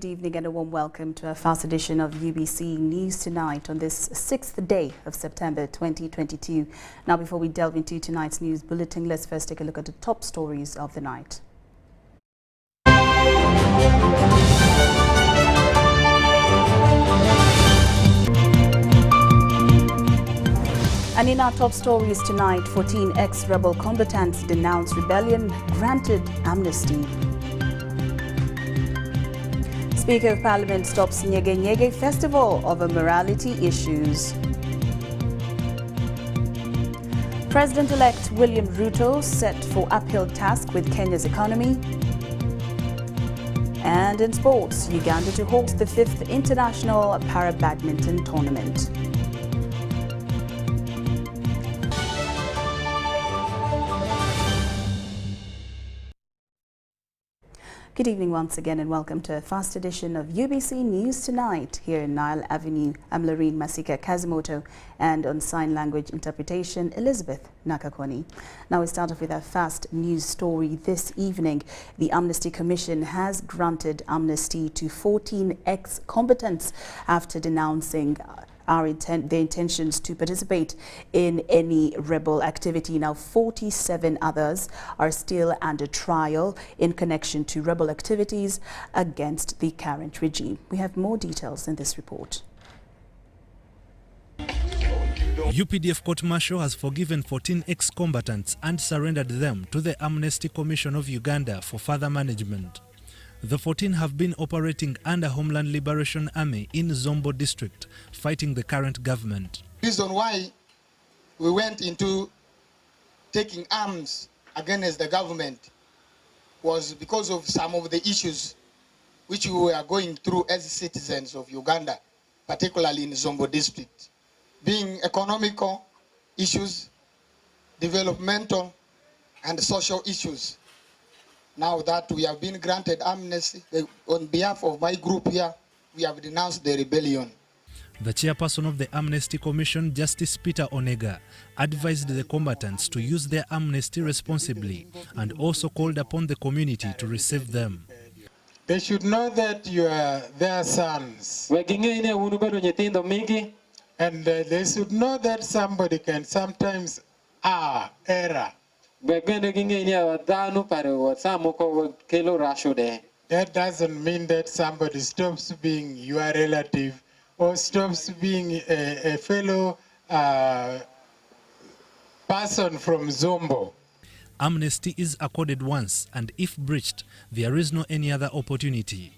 Good evening and a warm welcome to a fast edition of UBC News Tonight on this 6th day of September 2022. Now, before we delve into tonight's news bulletin, let's first take a look at the top stories of the night. And in our top stories tonight, 14 ex-rebel combatants denounce rebellion, granted amnesty. Speaker of Parliament stops Nyege Nyege festival over morality issues. President-elect William Ruto set for uphill task with Kenya's economy. And in sports, Uganda to host the 5th International Para-Badminton Tournament. Good evening once again and welcome to a fast edition of UBC News Tonight here in Nile Avenue. I'm Lorene Masika Kazimoto and on sign language interpretation, Elizabeth Nakakoni. Now we start off with our fast news story this evening. The Amnesty Commission has granted amnesty to 14 ex-combatants after denouncing their intentions to participate in any rebel activity. Now, 47 others are still under trial in connection to rebel activities against the current regime. We have more details in this report. UPDF court-martial has forgiven 14 ex-combatants and surrendered them to the Amnesty Commission of Uganda for further management. The 14 have been operating under Homeland Liberation Army in Zombo district, fighting the current government. The reason why we went into taking arms against the government was because of some of the issues which we were going through as citizens of Uganda, particularly in Zombo district, being economical issues, developmental and social issues. Now that we have been granted amnesty, on behalf of my group here, we have denounced the rebellion. The chairperson of the Amnesty Commission, Justice Peter Onega, advised the combatants to use their amnesty responsibly and also called upon the community to receive them. They should know that you are their sons. And they should know that somebody can sometimes error. That doesn't mean that somebody stops being your relative or stops being a fellow person from Zombo. Amnesty is accorded once, and if breached, there is no any other opportunity.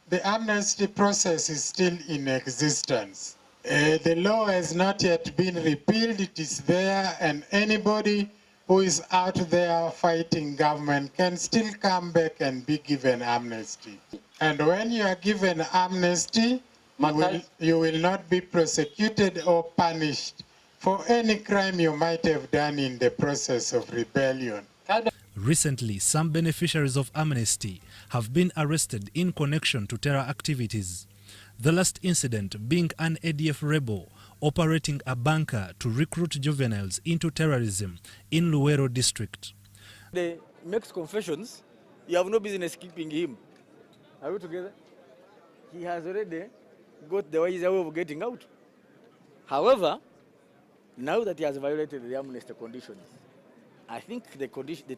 The amnesty process is still in existence. The law has not yet been repealed. It is there, and anybody who is out there fighting government can still come back and be given amnesty. And when you are given amnesty, you will not be prosecuted or punished for any crime you might have done in the process of rebellion. Recently, some beneficiaries of amnesty have been arrested in connection to terror activities. The last incident being an ADF rebel operating a bunker to recruit juveniles into terrorism in Luwero district. They makes confessions, you have no business keeping him. Are we together? He has already got the way of getting out. However, now that he has violated the amnesty conditions, I think the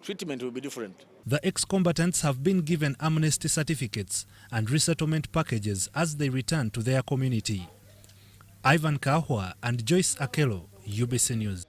treatment will be different. The ex-combatants have been given amnesty certificates and resettlement packages as they return to their community. Ivan Kahwa and Joyce Akelo, UBC News.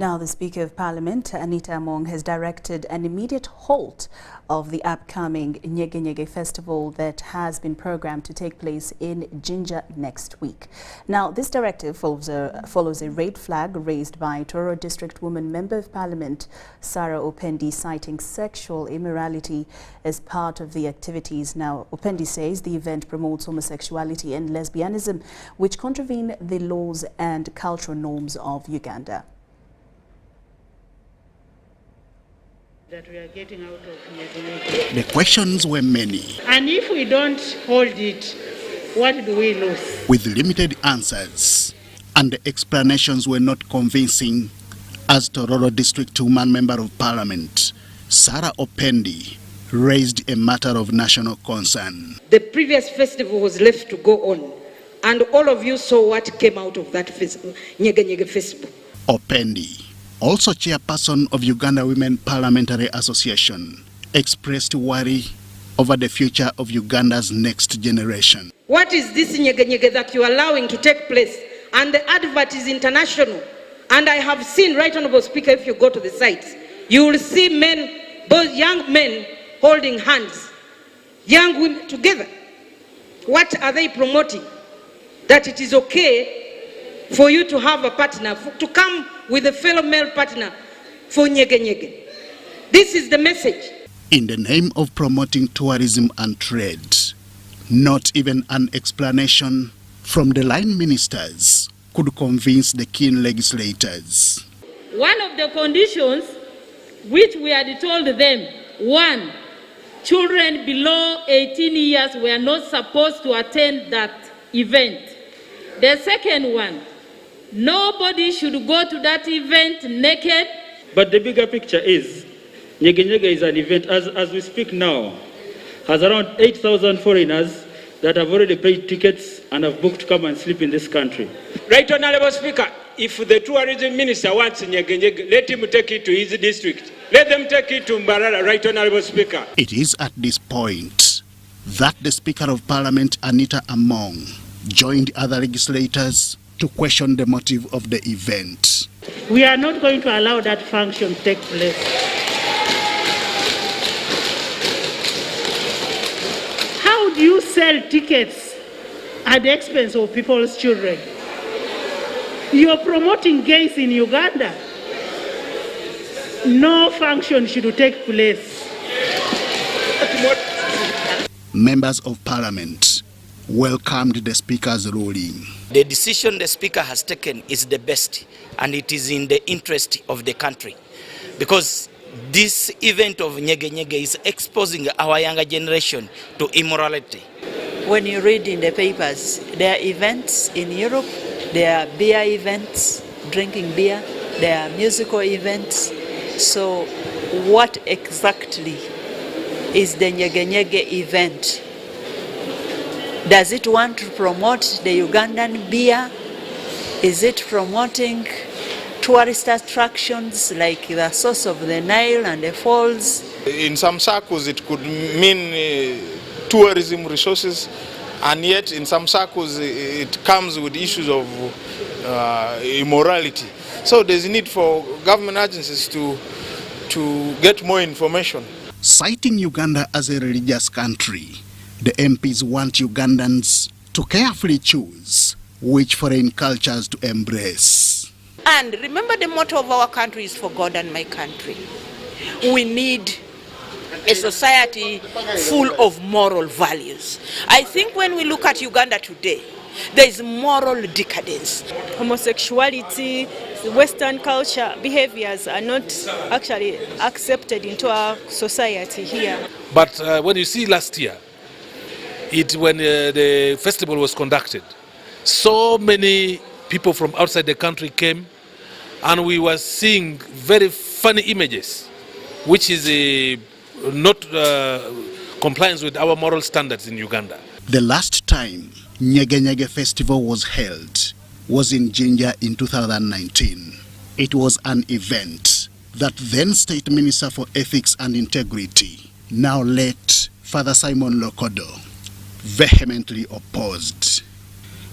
Now, the Speaker of Parliament, Anita Among, has directed an immediate halt of the upcoming Nyege Nyege festival that has been programmed to take place in Jinja next week. Now, this directive follows a red flag raised by Toro District Woman Member of Parliament, Sarah Opendi, citing sexual immorality as part of the activities. Now, Opendi says the event promotes homosexuality and lesbianism, which contravene the laws and cultural norms of Uganda. That we are getting out of Nyege Nyege. The questions were many. And if we don't hold it, what do we lose? With limited answers, and the explanations were not convincing, As Tororo District 2-man Member of Parliament, Sarah Opendi raised a matter of national concern. The previous festival was left to go on, and all of you saw what came out of that festival, Nyege Nyege festival. Opendi, also chairperson of Uganda Women Parliamentary Association, expressed worry over the future of Uganda's next generation. What is this Nyege Nyege that you are allowing to take place? And the advert is international. And I have seen, Right Honorable Speaker, if you go to the sites, you will see men, both young men holding hands, young women together. What are they promoting? That it is okay for you to have a partner, to come with a fellow male partner for Nyege Nyege. This is the message. In the name of promoting tourism and trade, not even an explanation from the line ministers could convince the keen legislators. One of the conditions which we had told them, one, children below 18 years were not supposed to attend that event. The second one, nobody should go to that event naked. But the bigger picture is, Nyege Nyege is an event, as we speak now, has around 8,000 foreigners that have already paid tickets and have booked to come and sleep in this country. Right Honorable Speaker, if the tourism minister wants Nyege Nyege, let him take it to his district. Let them take it to Mbarara, Right Honorable Speaker. It is at this point that the Speaker of Parliament, Anita Among, joined other legislators to question the motive of the event. We are not going to allow that function to take place. How do you sell tickets at the expense of people's children? You are promoting gays in Uganda. No function should take place. Members of Parliament welcomed the Speaker's ruling. The decision the Speaker has taken is the best, and it is in the interest of the country, because this event of Nyege Nyege is exposing our younger generation to immorality. When you read in the papers, there are events in Europe, there are beer events, drinking beer, there are musical events. So what exactly is the Nyege Nyege event? Does it want to promote the Ugandan beer? Is it promoting tourist attractions like the source of the Nile and the falls? In some circles it could mean tourism resources, and yet in some circles it comes with issues of immorality. So there's a need for government agencies to get more information. Citing Uganda as a religious country, the MPs want Ugandans to carefully choose which foreign cultures to embrace. And remember, the motto of our country is for God and my country. We need a society full of moral values. I think when we look at Uganda today, there is moral decadence. Homosexuality, Western culture, behaviors are not actually accepted into our society here. But when you see last year, when the festival was conducted, so many people from outside the country came, and we were seeing very funny images, which is not compliance with our moral standards in Uganda. The last time Nyege Nyege Festival was held was in Jinja in 2019. It was an event that then State Minister for Ethics and Integrity, now late Father Simon Lokodo, vehemently opposed.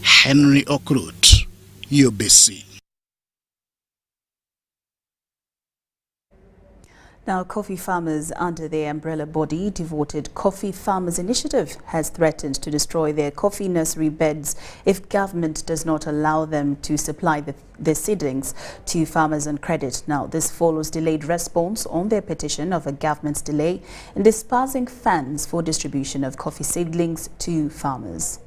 Henry Okrut, UBC. Now, coffee farmers under the umbrella body devoted Coffee Farmers Initiative has threatened to destroy their coffee nursery beds if government does not allow them to supply their seedlings to farmers on credit. Now, this follows delayed response on their petition of a government's delay in dispersing funds for distribution of coffee seedlings to farmers.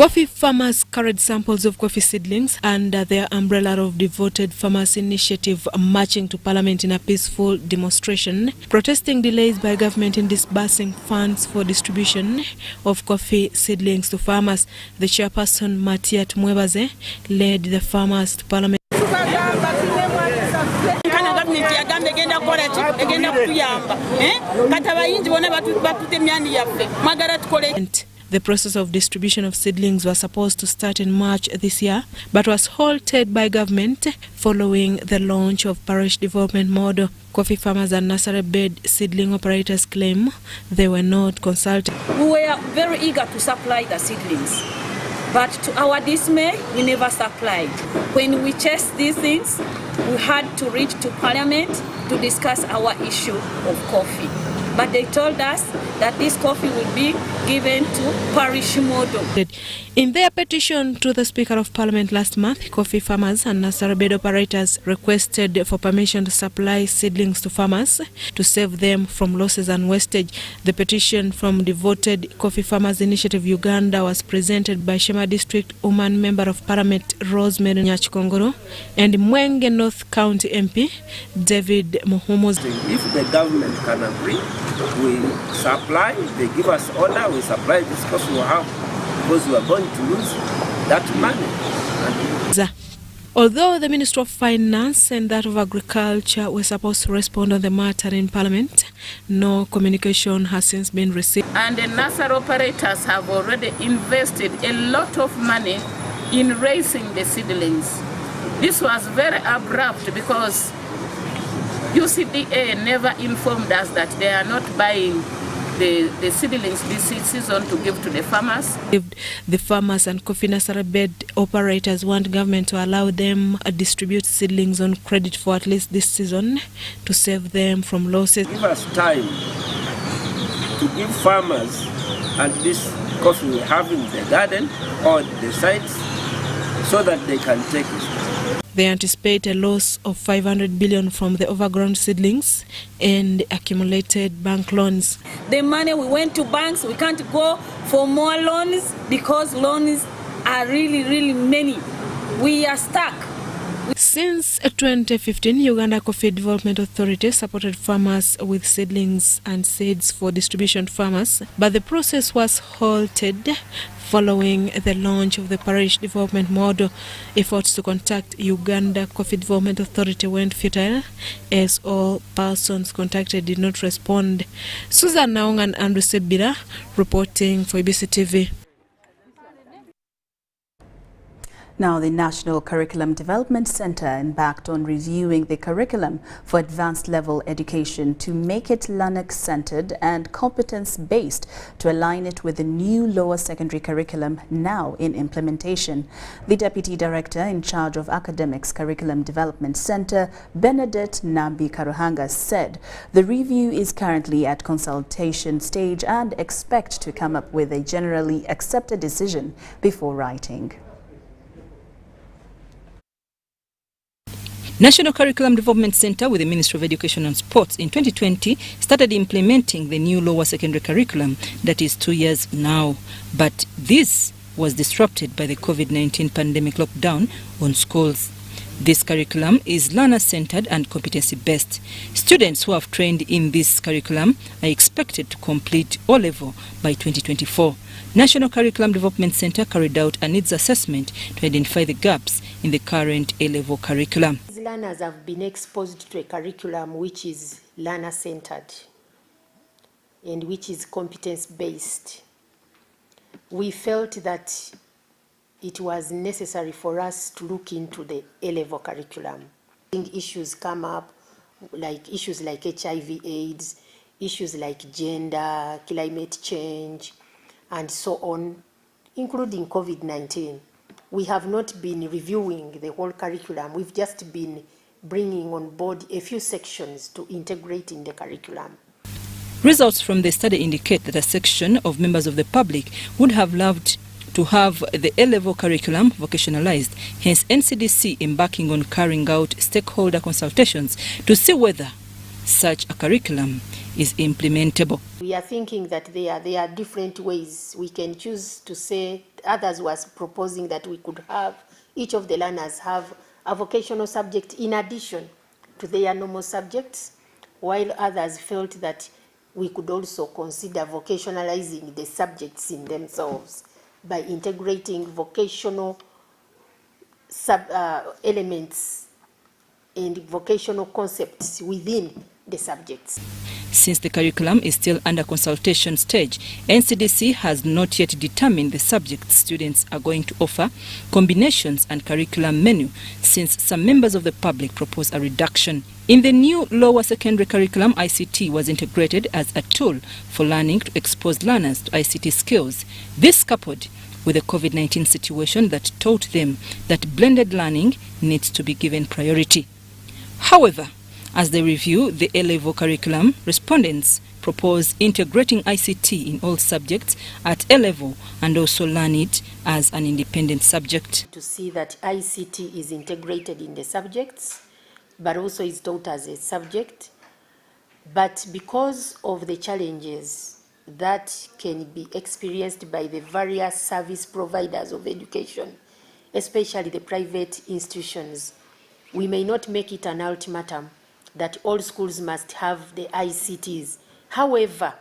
Coffee farmers carried samples of coffee seedlings under their umbrella of Devoted Farmers Initiative, marching to Parliament in a peaceful demonstration, protesting delays by government in disbursing funds for distribution of coffee seedlings to farmers. The chairperson, Matiat Mwebaze, led the farmers to Parliament. The process of distribution of seedlings was supposed to start in March this year, but was halted by government following the launch of parish development model. Coffee farmers and nursery bed seedling operators claim they were not consulted. We were very eager to supply the seedlings, but to our dismay, we never supplied. When we chased these things, we had to reach to Parliament to discuss our issue of coffee. But they told us that this coffee will be given to parish model. In their petition to the Speaker of Parliament last month, coffee farmers and nursery bed operators requested for permission to supply seedlings to farmers to save them from losses and wastage. The petition from Devoted Coffee Farmers Initiative Uganda was presented by Shema District Woman Member of Parliament Rosemary Nyachikongoro and Mwenge North County MP David Muhumuzi. If the government can agree, we supply, they give us order, we supply this coffee we have, because we are going to lose that money. Although the Ministry of Finance and that of Agriculture were supposed to respond on the matter in Parliament, no communication has since been received. And the nursery operators have already invested a lot of money in raising the seedlings. This was very abrupt because UCDA never informed us that they are not buying the seedlings this season to give to the farmers. The farmers and coffee nursery bed operators want government to allow them to distribute seedlings on credit for at least this season to save them from losses. Give us time to give farmers and this coffee we have in the garden or the sites so that they can take it. They anticipate a loss of 500 billion from the overgrown seedlings and accumulated bank loans. The money we went to banks, we can't go for more loans because loans are really many. We are stuck. Since 2015, Uganda Coffee Development Authority supported farmers with seedlings and seeds for distribution to farmers, but the process was halted following the launch of the parish development model. Efforts to contact Uganda Coffee Development Authority went futile as all persons contacted did not respond. Susan Naung and Andrew Sebira reporting for ABC TV. Now, the National Curriculum Development Center embarked on reviewing the curriculum for advanced level education to make it learner-centered and competence-based to align it with the new lower secondary curriculum now in implementation. The Deputy Director in charge of Academics Curriculum Development Center, Benedict Nambi Karuhanga, said the review is currently at consultation stage and expect to come up with a generally accepted decision before writing. National Curriculum Development Center with the Ministry of Education and Sports in 2020 started implementing the new lower secondary curriculum that is 2 years now. But this was disrupted by the COVID-19 pandemic lockdown on schools. This curriculum is learner-centered and competency-based. Students who have trained in this curriculum are expected to complete O-level by 2024. National Curriculum Development Center carried out a needs assessment to identify the gaps in the current A-level curriculum. Learners have been exposed to a curriculum which is learner-centered and which is competence-based. We felt that it was necessary for us to look into the A-level curriculum. Issues come up, like issues like HIV/AIDS, issues like gender, climate change, and so on, including COVID-19. We have not been reviewing the whole curriculum. We've just been bringing on board a few sections to integrate in the curriculum. Results from the study indicate that a section of members of the public would have loved to have the A-level curriculum vocationalized, hence NCDC embarking on carrying out stakeholder consultations to see whether such a curriculum is implementable. We are thinking that there are different ways. We can choose to say, others was proposing that we could have, each of the learners have a vocational subject in addition to their normal subjects, while others felt that we could also consider vocationalizing the subjects in themselves by integrating vocational elements and vocational concepts within the subjects. Since the curriculum is still under consultation stage, NCDC has not yet determined the subjects students are going to offer, combinations and curriculum menu, since some members of the public propose a reduction. In the new lower secondary curriculum, ICT was integrated as a tool for learning to expose learners to ICT skills. This coupled with the COVID-19 situation that taught them that blended learning needs to be given priority. However, as they review the A-level curriculum, respondents propose integrating ICT in all subjects at A-level and also learn it as an independent subject. To see that ICT is integrated in the subjects, but also is taught as a subject. But because of the challenges that can be experienced by the various service providers of education, especially the private institutions, we may not make it an ultimatum that all schools must have the ICTs. However,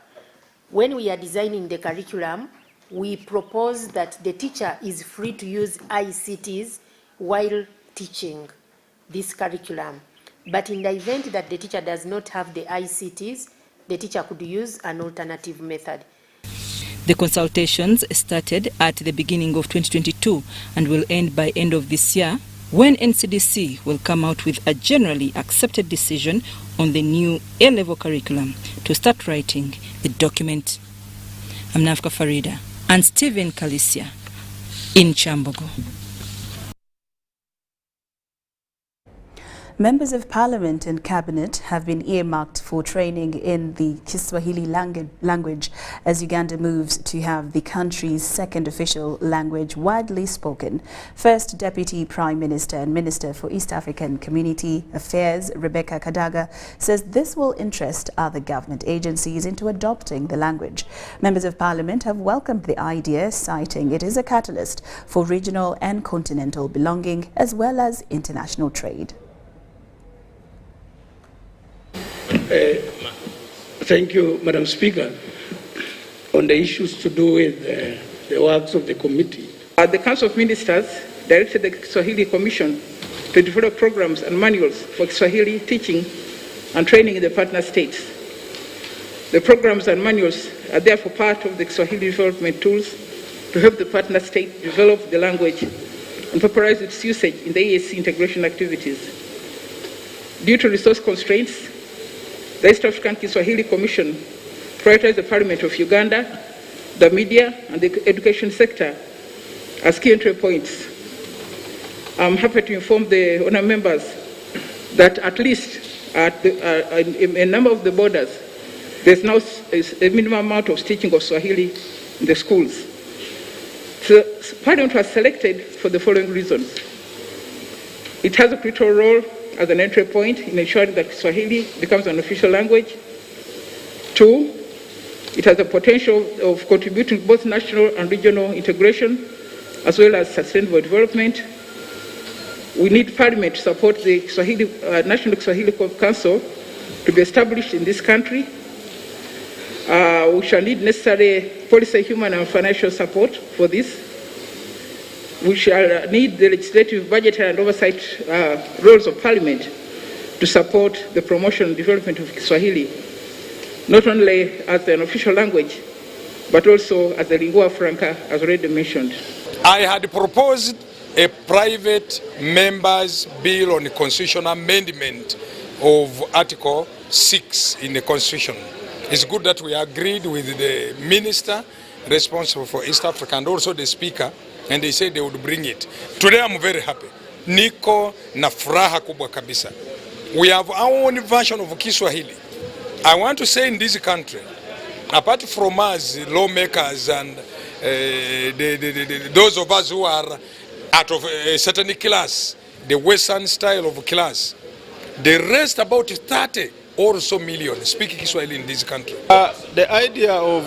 when we are designing the curriculum, we propose that the teacher is free to use ICTs while teaching this curriculum. But in the event that the teacher does not have the ICTs, the teacher could use an alternative method. The consultations started at the beginning of 2022 and will end by end of this year, when NCDC will come out with a generally accepted decision on the new A-level curriculum to start writing the document. I'm Nafka Farida and Stephen Kalisia in Chambogo. Members of Parliament and Cabinet have been earmarked for training in the Kiswahili language as Uganda moves to have the country's second official language widely spoken. First Deputy Prime Minister and Minister for East African Community Affairs, Rebecca Kadaga, says this will interest other government agencies into adopting the language. Members of Parliament have welcomed the idea, citing it is a catalyst for regional and continental belonging as well as international trade. Thank you, Madam Speaker. On the issues to do with the works of the committee, the Council of Ministers directed the Kiswahili Commission to develop programs and manuals for Kiswahili teaching and training in the partner states. The programs and manuals are therefore part of the Kiswahili development tools to help the partner state develop the language and popularize its usage in the EAC integration activities. Due to resource constraints, the East African Kiswahili Commission prioritized the Parliament of Uganda, the media, and the education sector as key entry points. I'm happy to inform the honour members that at least at a number of the borders, there's now a minimum amount of teaching of Swahili in the schools. So Parliament was selected for the following reasons. It has a critical role as an entry point in ensuring that Swahili becomes an official language. 2, it has the potential of contributing both national and regional integration, as well as sustainable development. We need Parliament to support the National Kiswahili Council to be established in this country. We shall need necessary policy, human and financial support for this. We shall need the legislative, budgetary and oversight roles of Parliament to support the promotion and development of Kiswahili, not only as an official language, but also as a lingua franca, as already mentioned. I had proposed a private members' bill on the constitutional amendment of Article 6 in the Constitution. It's good that we agreed with the minister responsible for East Africa and also the speaker, and they said they would bring it. Today I'm very happy. Niko na furaha kubwa kabisa. We have our own version of Kiswahili. I want to say in this country, apart from us lawmakers and those of us who are out of a certain class, the Western style of class, the rest about 30 also millions speak Kiswahili in this country. The idea of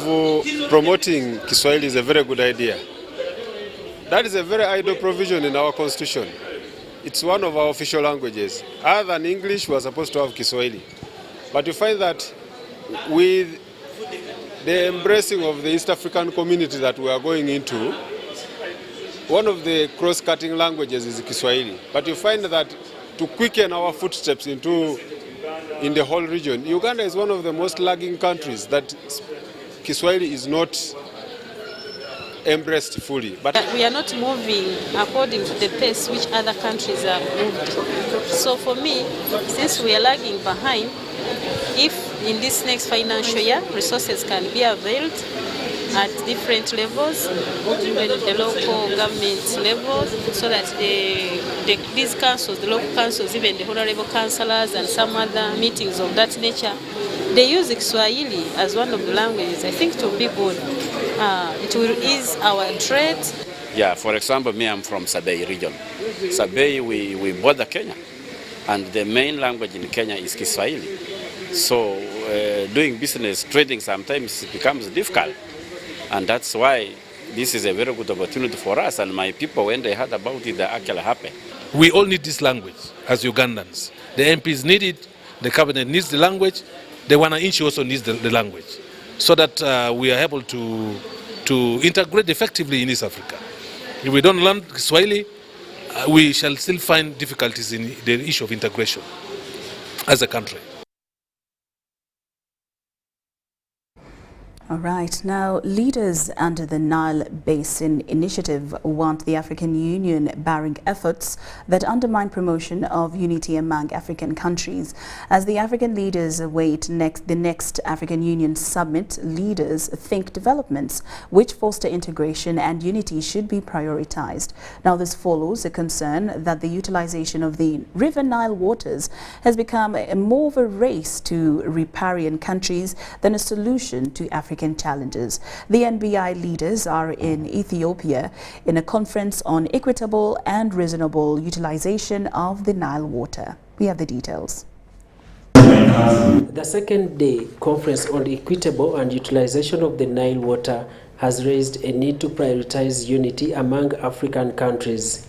promoting Kiswahili is a very good idea. That is a very idle provision in our constitution. It's one of our official languages. Other than English, we are supposed to have Kiswahili. But you find that with the embracing of the East African community that we are going into, one of the cross-cutting languages is Kiswahili. But you find that to quicken our footsteps in the whole region, Uganda is one of the most lagging countries that Kiswahili is not embraced fully. But we are not moving according to the pace which other countries are moved. So for me, since we are lagging behind, if in this next financial year resources can be availed at different levels, even the local government level, so that these councils, the local councils, even the honorable councillors and some other meetings of that nature, they use Kiswahili as one of the languages. I think it will be good. It will ease our trade. Yeah, for example, me, I'm from Sabei region. Sabei, we border Kenya, and the main language in Kenya is Kiswahili. So doing business, trading sometimes becomes difficult. And that's why this is a very good opportunity for us. And my people, when they heard about it, they actually happy. We all need this language as Ugandans. The MPs need it, the cabinet needs the language, the Wananchi also needs the language, so that we are able to integrate effectively in East Africa. If we don't learn Swahili, we shall still find difficulties in the issue of integration as a country. All right, now leaders under the Nile Basin Initiative want the African Union barring efforts that undermine promotion of unity among African countries. As the African leaders await the next African Union summit, leaders think developments which foster integration and unity should be prioritized. Now this follows a concern that the utilization of the River Nile waters has become more of a race to riparian countries than a solution to African challenges. The NBI leaders are in Ethiopia in a conference on equitable and reasonable utilization of the Nile water. We have the details. The second day conference on equitable and utilization of the Nile water has raised a need to prioritize unity among African countries.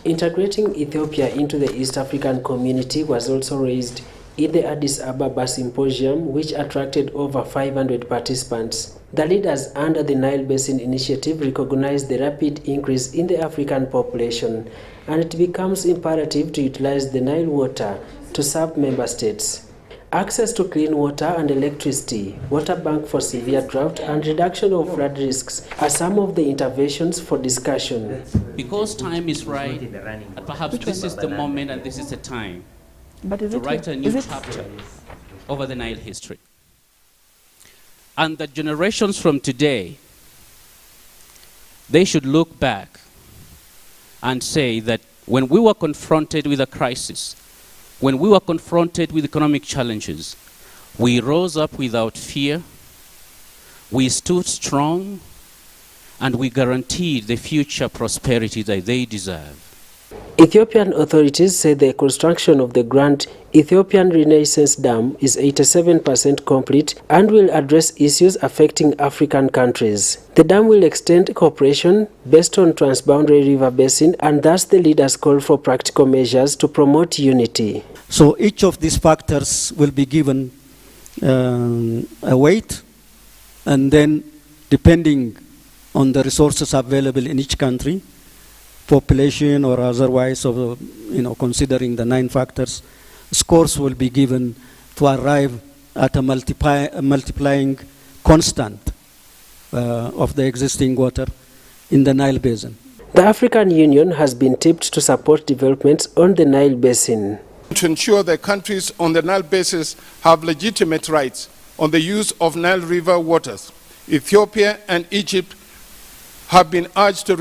Integrating Ethiopia into the East African community was also raised in the Addis Ababa Symposium, which attracted over 500 participants. The leaders under the Nile Basin Initiative recognize the rapid increase in the African population, and it becomes imperative to utilize the Nile water to serve member states. Access to clean water and electricity, water bank for severe drought, and reduction of flood risks are some of the interventions for discussion. Because time is right, and perhaps this is the moment and this is the time to write a new chapter over the Nile history. And the generations from today, they should look back and say that when we were confronted with a crisis, when we were confronted with economic challenges, we rose up without fear, we stood strong, and we guaranteed the future prosperity that they deserve. Ethiopian authorities say the construction of the Grand Ethiopian Renaissance Dam is 87% complete and will address issues affecting African countries. The dam will extend cooperation based on transboundary river basin, and thus the leaders call for practical measures to promote unity. So each of these factors will be given a weight, and then depending on the resources available in each country, population or otherwise, or considering the 9 factors, scores will be given to arrive at a multiplying constant of the existing water in the Nile Basin. The African Union has been tipped to support developments on the Nile Basin. To ensure that countries on the Nile Basin have legitimate rights on the use of Nile River waters, Ethiopia and Egypt have been urged to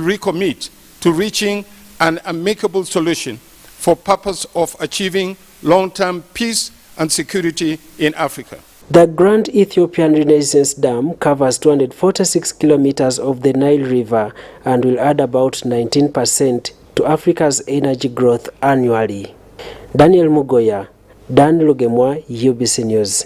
recommit to reaching an amicable solution for purpose of achieving long-term peace and security in Africa. The Grand Ethiopian Renaissance Dam covers 246 kilometers of the Nile River and will add about 19% to Africa's energy growth annually. Daniel Mugoya, Dan Lugemwa, UBC News.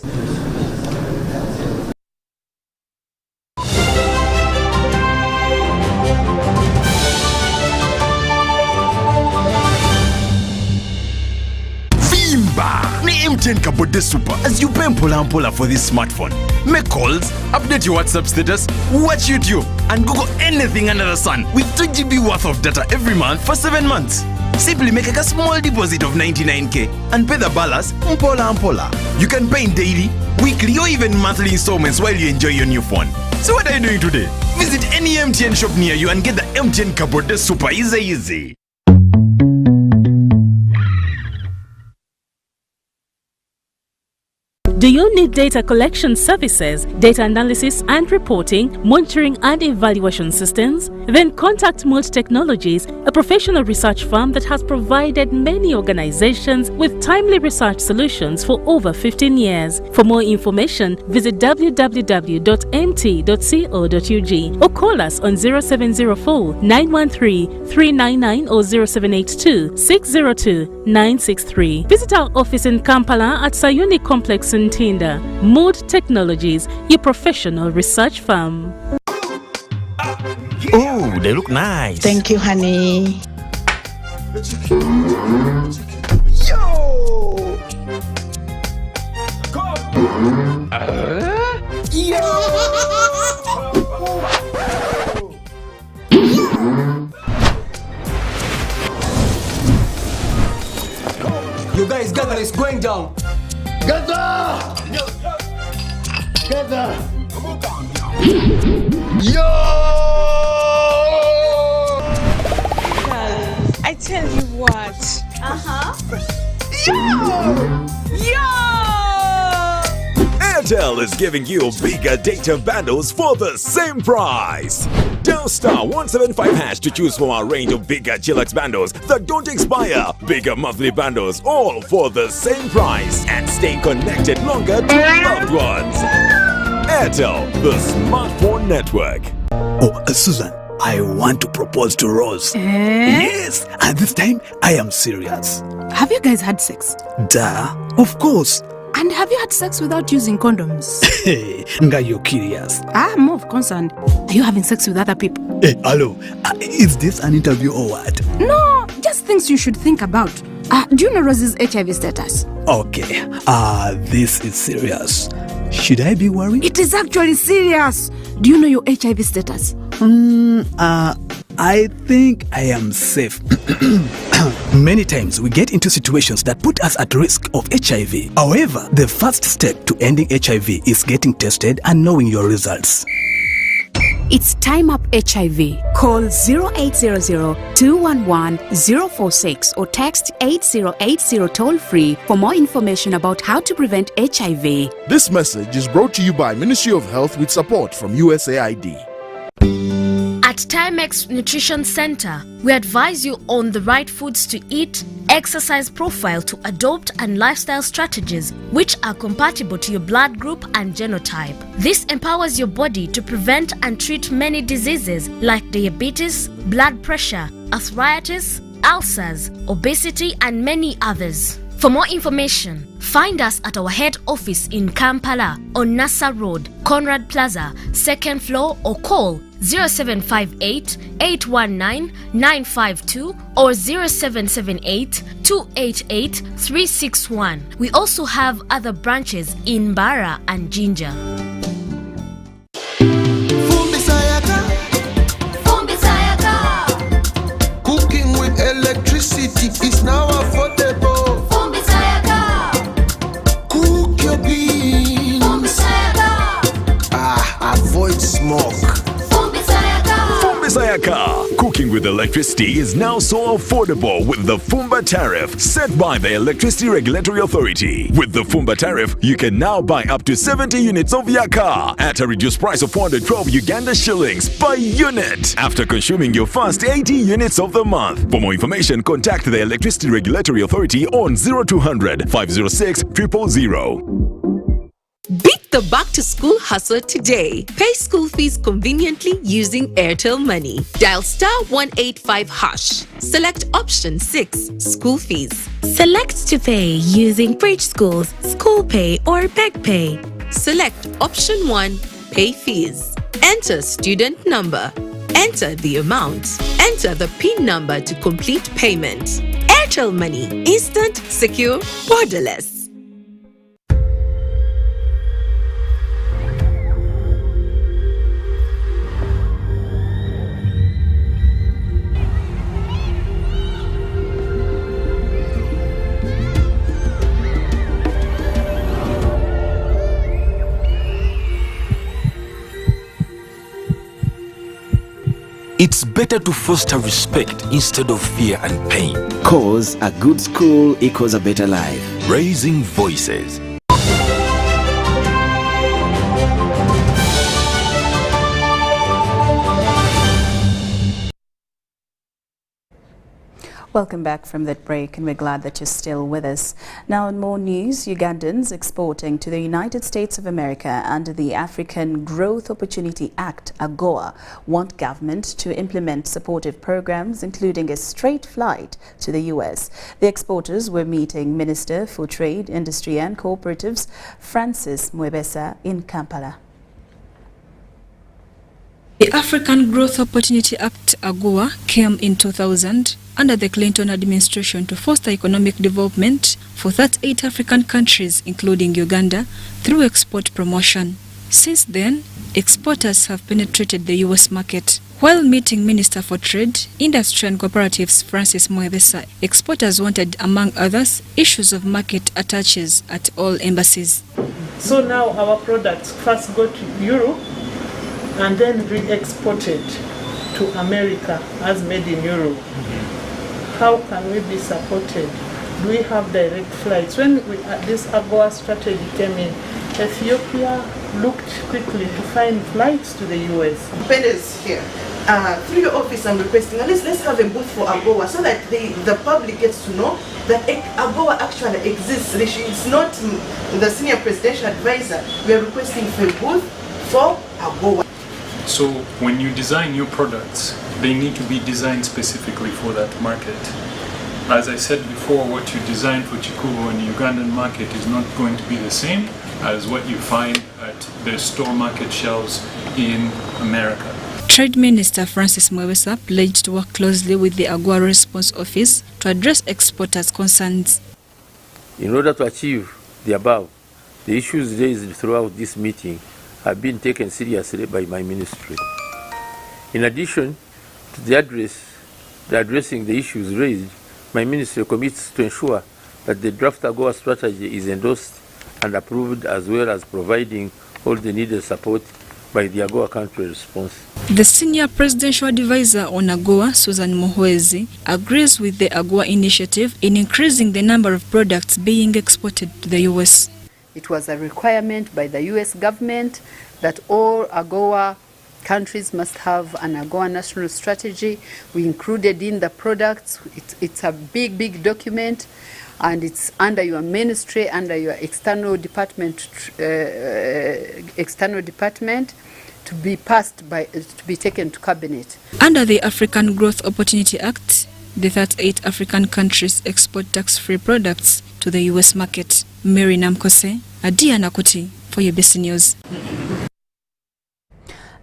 Ni MTN Kabode Super as you pay mpola for this smartphone. Make calls, update your WhatsApp status, watch YouTube, and Google anything under the sun with 2 GB worth of data every month for 7 months. Simply make a small deposit of 99k and pay the balance mpola. You can pay in daily, weekly, or even monthly installments while you enjoy your new phone. So what are you doing today? Visit any MTN shop near you and get the MTN Kabode Super easy. Do you need data collection services, data analysis and reporting, monitoring and evaluation systems? Then contact Mold Technologies, a professional research firm that has provided many organizations with timely research solutions for over 15 years. For more information, visit www.mt.co.ug or call us on 0704 913 399 or 0782 602 963. Visit our office in Kampala at Sayuni Complex in Tinda. Mood Technologies, your professional research firm. Oh, they look nice. Thank you, honey. Yo! You guys gather, it's going down. Gather! Gather! Yo! I tell you what. Yo! Airtel is giving you bigger data bundles for the same price. Dial *175# to choose from our range of bigger Chillax bundles that don't expire. Bigger monthly bundles, all for the same price, and stay connected longer to your loved ones. Airtel, the smartphone network. Oh, Susan, I want to propose to Rose. Yes, and this time I am serious. Have you guys had sex? Duh, of course. And have you had sex without using condoms? Hey, Nga, you're curious. I'm more concerned. Are you having sex with other people? Hey, hello. Is this an interview or what? No, just things you should think about. Do you know Rose's HIV status? Okay, this is serious. Should I be worried? It is actually serious. Do you know your HIV status? I think I am safe. Many times we get into situations that put us at risk of HIV. However, the first step to ending HIV is getting tested and knowing your results. It's Time Up HIV. Call 0800-211-046 or text 8080 toll-free for more information about how to prevent HIV. This message is brought to you by Ministry of Health with support from USAID. At Timex Nutrition Center, we advise you on the right foods to eat, exercise profile to adopt, and lifestyle strategies which are compatible to your blood group and genotype. This empowers your body to prevent and treat many diseases like diabetes, blood pressure, arthritis, ulcers, obesity, and many others. For more information, find us at our head office in Kampala on Nassa Road, Conrad Plaza, 2nd floor, or call 0758-819-952 or 0778-288-361. We also have other branches in Bara and Jinja. Cooking with electricity is now affordable. Cook your beans. Avoid smoke. Sayaka. Cooking with electricity is now so affordable with the Fumba tariff set by the Electricity Regulatory Authority. With the Fumba tariff, you can now buy up to 70 units of Yaka at a reduced price of 412 Uganda shillings per unit after consuming your first 80 units of the month. For more information, contact the Electricity Regulatory Authority on 0200 506 000. Beat the the back-to-school hustle today. Pay school fees conveniently using Airtel Money. Dial *185#. Select option 6, school fees. Select to pay using Bridge Schools, School Pay or Peg Pay. Select option 1, pay fees. Enter student number. Enter the amount. Enter the PIN number to complete payment. Airtel Money. Instant, secure, borderless. It's better to foster respect instead of fear and pain. Cause a good school equals a better life. Raising voices. Welcome back from that break, and we're glad that you're still with us. Now, in more news, Ugandans exporting to the United States of America under the African Growth Opportunity Act, AGOA, want government to implement supportive programs, including a straight flight to the U.S. The exporters were meeting Minister for Trade, Industry and Cooperatives, Francis Mwebesa, in Kampala. The African Growth Opportunity Act, AGOA, came in 2000 under the Clinton administration to foster economic development for 38 African countries, including Uganda, through export promotion. Since then, exporters have penetrated the U.S. market. While meeting Minister for Trade, Industry and Cooperatives Francis Mwebesa, exporters wanted, among others, issues of market attaches at all embassies. So now our products first go to Europe and then re-exported to America as made in Europe. How can we be supported? Do we have direct flights? When this AGOA strategy came in, Ethiopia looked quickly to find flights to the US. Vendors here, through your office, I'm requesting, let's have a booth for AGOA so that the public gets to know that AGOA actually exists. It's not the senior presidential advisor. We are requesting for a booth for AGOA. So when you design new products, they need to be designed specifically for that market. As I said before, what you design for Chikubu and the Ugandan market is not going to be the same as what you find at the store market shelves in America. Trade Minister Francis Mwebesa pledged to work closely with the AGOA Response Office to address exporters' concerns. In order to achieve the above, the issues raised throughout this meeting have been taken seriously by my ministry. In addition to addressing the issues raised, my ministry commits to ensure that the draft AGOA strategy is endorsed and approved, as well as providing all the needed support by the AGOA country response. The senior presidential advisor on AGOA, Susan Muhwezi, agrees with the AGOA initiative in increasing the number of products being exported to the U.S. It was a requirement by the U.S. government that all AGOA countries must have an AGOA national strategy. We included in the products. It's a big document, and it's under your ministry, under your external department, to be passed to be taken to cabinet. Under the African Growth Opportunity Act, the 38 African countries export tax-free products to the U.S. market. Mary Namkose, Adia Nakuti for UBC News.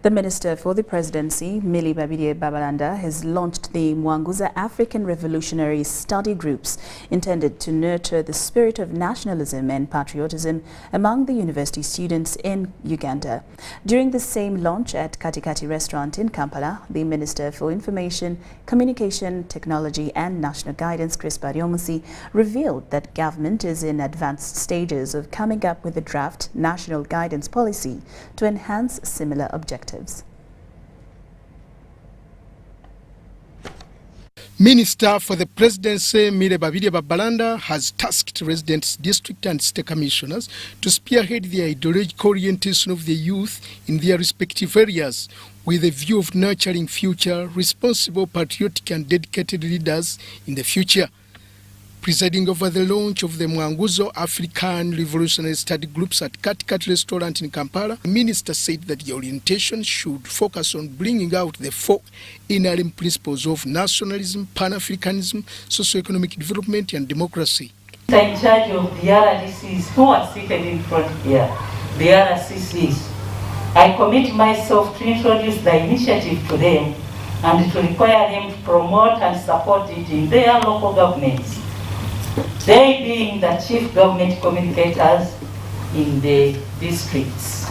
The Minister for the Presidency, Nile Babalanda, has launched the Mwanguza African Revolutionary Study Groups intended to nurture the spirit of nationalism and patriotism among the university students in Uganda. During the same launch at Katikati Restaurant in Kampala, the Minister for Information, Communication, Technology and National Guidance, Chris Baryomusi, revealed that government is in advanced stages of coming up with a draft national guidance policy to enhance similar objectives. Minister for the Presidency, Nile Babalanda, has tasked residents, district and state commissioners to spearhead the ideological orientation of the youth in their respective areas with a view of nurturing future, responsible, patriotic and dedicated leaders in the future. Presiding over the launch of the Mwanguzo African Revolutionary Study Groups at Kat Restaurant in Kampala, the minister said that the orientation should focus on bringing out the 4 inherent principles of nationalism, Pan-Africanism, socio-economic development and democracy. In charge of the RDCs who are seated in front here, the RCCs, I commit myself to introduce the initiative to them and to require them to promote and support it in their local governments. They being the chief government communicators in the districts.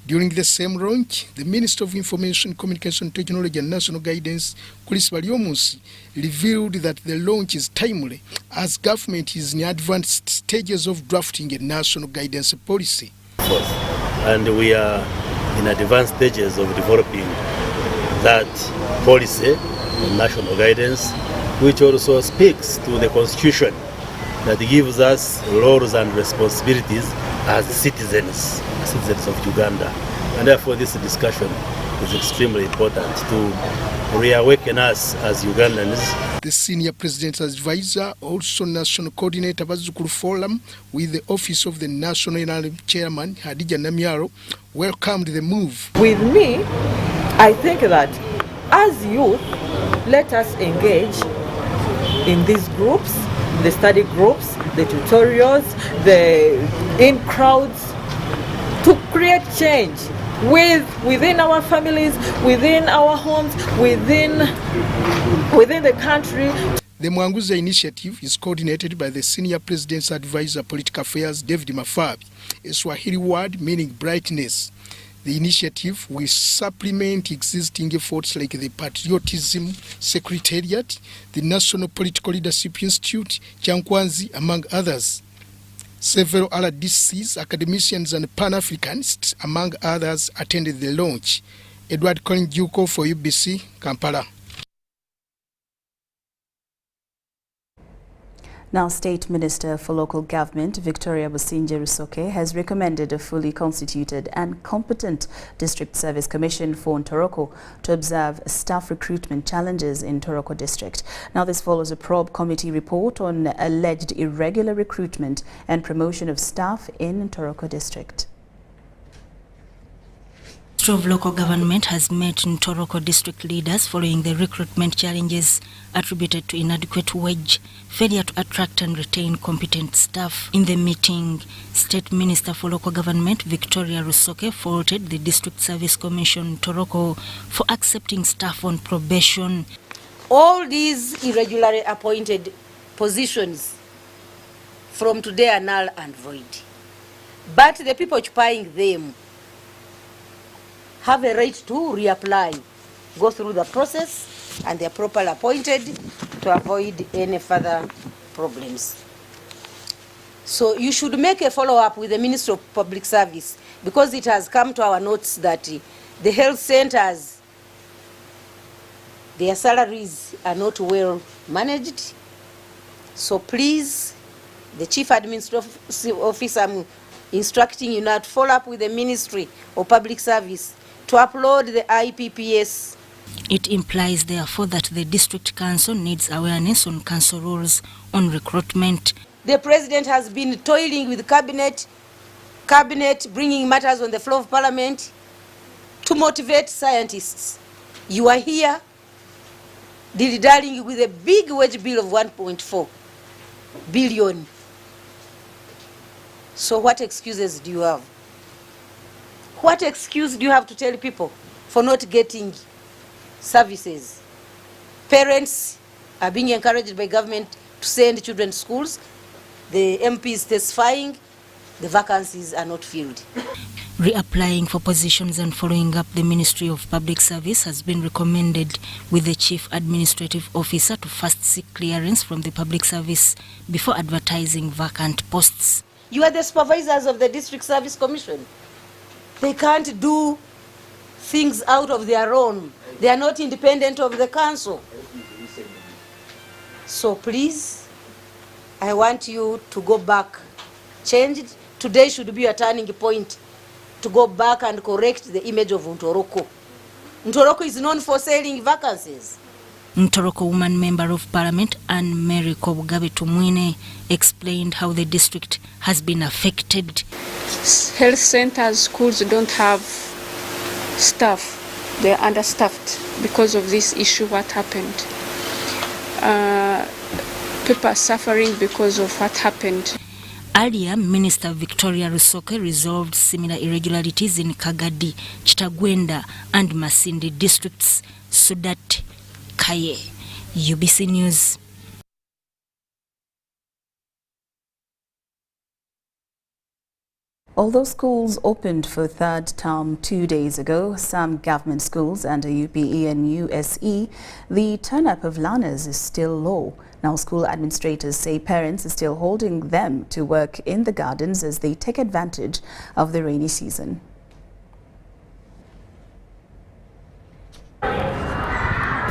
During the same launch, the Minister of Information, Communication, Technology and National Guidance, Chris Bariomusi, revealed that the launch is timely as government is in advanced stages of drafting a national guidance policy. And we are in advanced stages of developing that policy on national guidance, which also speaks to the Constitution that gives us roles and responsibilities as citizens of Uganda. And therefore this discussion is extremely important to reawaken us as Ugandans. The Senior President's Advisor, also National Coordinator Bazukulu Forum with the Office of the National NRM Chairman, Hadija Namyaro, welcomed the move. With me, I think that as youth, let us engage in these groups, the study groups, the tutorials, the in crowds, to create change within our families, within our homes, within the country. The Mwanguzo initiative is coordinated by the Senior President's Advisor Political Affairs, David Mafabi, a Swahili word meaning brightness. The initiative will supplement existing efforts like the Patriotism Secretariat, the National Political Leadership Institute, Chankwanzi, among others. Several RDCs, academicians and Pan-Africanists, among others, attended the launch. Edward Colin Juko for UBC, Kampala. Now, State Minister for Local Government, Victoria Businje Rusoke, has recommended a fully constituted and competent District Service Commission for Ntoroko to observe staff recruitment challenges in Ntoroko District. Now, this follows a probe committee report on alleged irregular recruitment and promotion of staff in Ntoroko District. The Ministry of Local Government has met Ntoroko district leaders following the recruitment challenges attributed to inadequate wage, failure to attract and retain competent staff. In the meeting, State Minister for Local Government Victoria Rusoke faulted the District Service Commission Ntoroko for accepting staff on probation. All these irregularly appointed positions from today are null and void. But the people occupying them have a right to reapply, go through the process, and they are properly appointed to avoid any further problems. So you should make a follow-up with the Ministry of Public Service, because it has come to our notes that the health centers, their salaries are not well managed. So please, the Chief Administrative Officer, I'm instructing you now to follow up with the Ministry of Public Service to upload the IPPS. It implies, therefore, that the District Council needs awareness on council rules on recruitment. The President has been toiling with Cabinet, bringing matters on the floor of Parliament to motivate scientists. You are here dilly-dallying with a big wage bill of 1.4 billion. So what excuses do you have? What excuse do you have to tell people for not getting services? Parents are being encouraged by government to send children to schools. The MP is testifying the vacancies are not filled. Reapplying for positions and following up the Ministry of Public Service has been recommended, with the Chief Administrative Officer to first seek clearance from the Public Service before advertising vacant posts. You are the supervisors of the District Service Commission. They can't do things out of their own. They are not independent of the council. So please, I want you to go back. Change it. Today should be a turning point to go back and correct the image of Ntoroko. Ntoroko is known for selling vacancies. Ntoroko woman member of parliament and Mary Kobugabe Tumwine explained how the district has been affected. Health centers, schools don't have staff. They're understaffed because of this issue, what happened. People are suffering because of what happened. Earlier, Minister Victoria Rusoke resolved similar irregularities in Kagadi, Chitagwenda and Masindi districts. Sudat Kaye, UBC News. Although schools opened for third term 2 days ago, some government schools under UPE and USE, the turn-up of learners is still low. Now, school administrators say parents are still holding them to work in the gardens as they take advantage of the rainy season.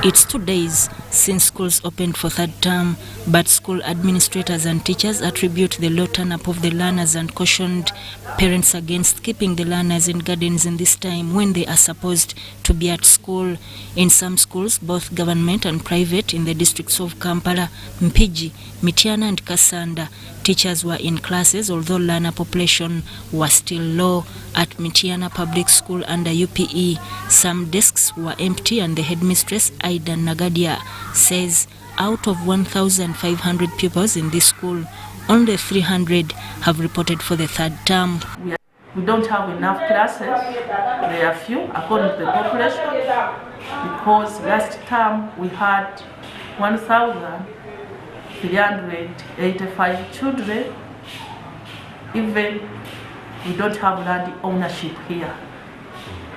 It's 2 days since schools opened for third term, but school administrators and teachers attribute the low turn-up of the learners and cautioned parents against keeping the learners in gardens in this time when they are supposed to be at school. In some schools, both government and private in the districts of Kampala, Mpigi, Mityana and Kasanda, teachers were in classes, although learner population was still low. At Mityana Public School under UPE, some desks were empty, and the headmistress, Aida Nagadia, says out of 1,500 pupils in this school, only 300 have reported for the third term. We don't have enough classes. There are few according to the population, because last term we had 1,385 children. Even we don't have land ownership here,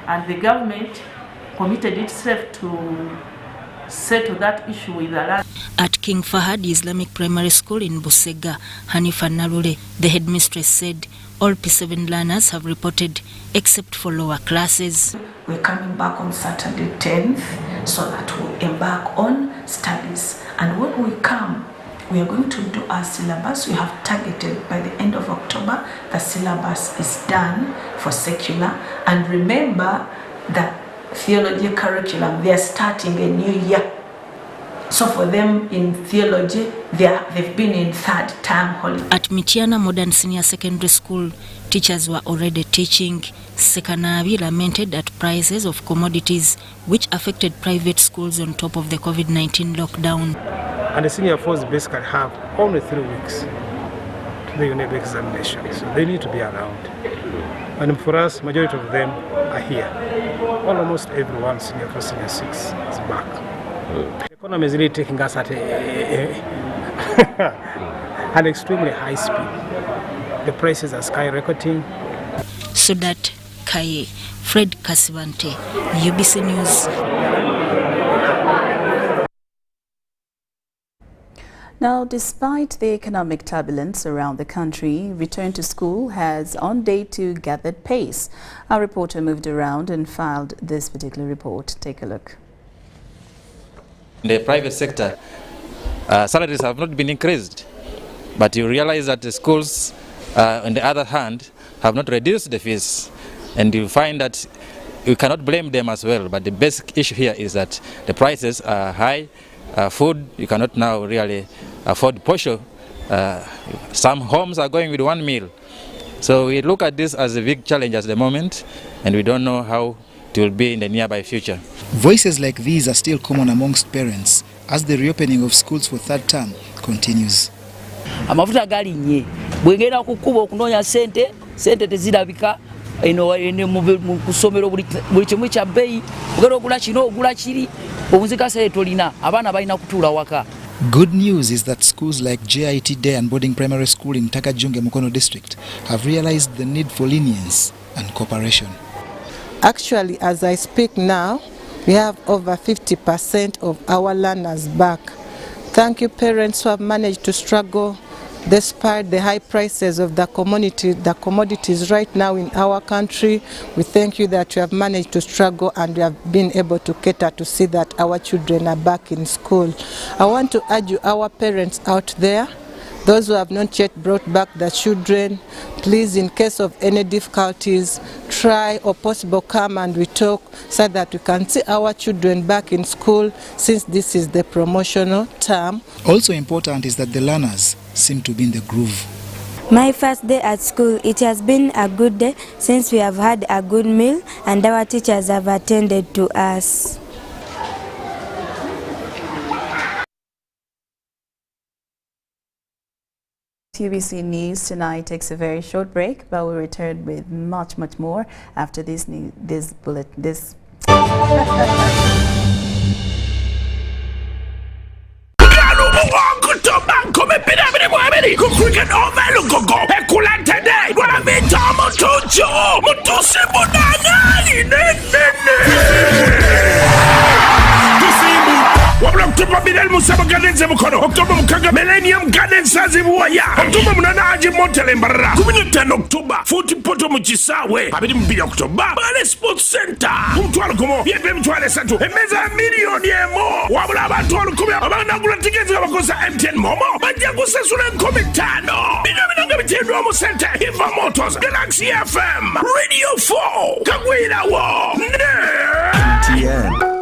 and the government committed itself to settle that issue with the land. At King Fahad Islamic Primary School in Busega, Hanifa Narule, the headmistress said all P7 learners have reported except for lower classes. We're coming back on Saturday 10th so that we'll embark on studies. And when we come, we are going to do our syllabus. We have targeted by the end of October, the syllabus is done for secular. And remember that theology curriculum, they are starting a new year. So for them in theology, they've been in third term holiday. At Mityana Modern Senior Secondary School, teachers were already teaching. Sekanabi lamented at prices of commodities which affected private schools on top of the COVID-19 lockdown. And the senior fours basically have only 3 weeks to the unit examination, so they need to be around. And for us, majority of them are here. Almost everyone, senior 4, senior 6, is back. The economy is really taking us at an extremely high speed. The prices are skyrocketing. Sudat Kaye, Fred Kasivante, UBC News. Now, despite the economic turbulence around the country, return to school has on day 2 gathered pace. Our reporter moved around and filed this particular report. Take a look. In the private sector, salaries have not been increased, but you realize that the schools, on the other hand, have not reduced the fees, and you find that you cannot blame them as well. But the basic issue here is that the prices are high. Food, you cannot now really afford posho. Some homes are going with 1 meal. So we look at this as a big challenge at the moment, and we don't know how it will be in the nearby future. Voices like these are still common amongst parents as the reopening of schools for third term continues. Amafuta galinye bwegera okukuba okunonya sente tezirabika mu kusomero buli kimu kya bbeeyi ogera ogula kino ogula kiri obunzika sente tolina abaana balina kutuula waka. Good news is that schools like JIT Day and Boarding Primary School in Takajunge Mukono district have realized the need for lenience and cooperation. Actually, as I speak now, we have over 50% of our learners back. Thank you, parents who have managed to struggle despite the high prices of the commodities right now in our country. We thank you that you have managed to struggle and you have been able to cater to see that our children are back in school. I want to urge you, our parents out there, Those who have not yet brought back their children, please, in case of any difficulties, try or possible come and we talk so that we can see our children back in school, since this is the promotional term. Also important is that the learners seem to be in the groove. My first day at school, it has been a good day since we have had a good meal and our teachers have attended to us. UBC News Tonight takes a very short break, but we'll return with much more after this bullet. October Bidel Musaba Gardens Mukono, October Mukaga Millennium Gardens Sazibuaya, October Munanaji Montelembara, 10 October, 40 Poto Muchisawe, Abidi October, Bale Sports Center, Mutwalo Kumo, Yebem Twale Santo, Emeza million yemo, Wabla Batwalo Kumo, Abana Gula tickets of Akosa MTN Momo, Banjagusa Sunan Comitano, Bidamina Romo Center, Hiva Motors, Galaxy FM, Radio 4, Kagwina War, MTN.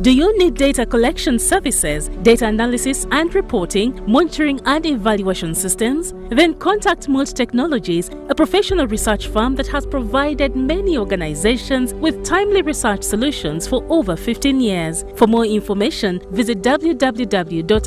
Do you need data collection services, data analysis and reporting, monitoring and evaluation systems? Then contact Mold Technologies, a professional research firm that has provided many organizations with timely research solutions for over 15 years. For more information, visit www.mt.co.ug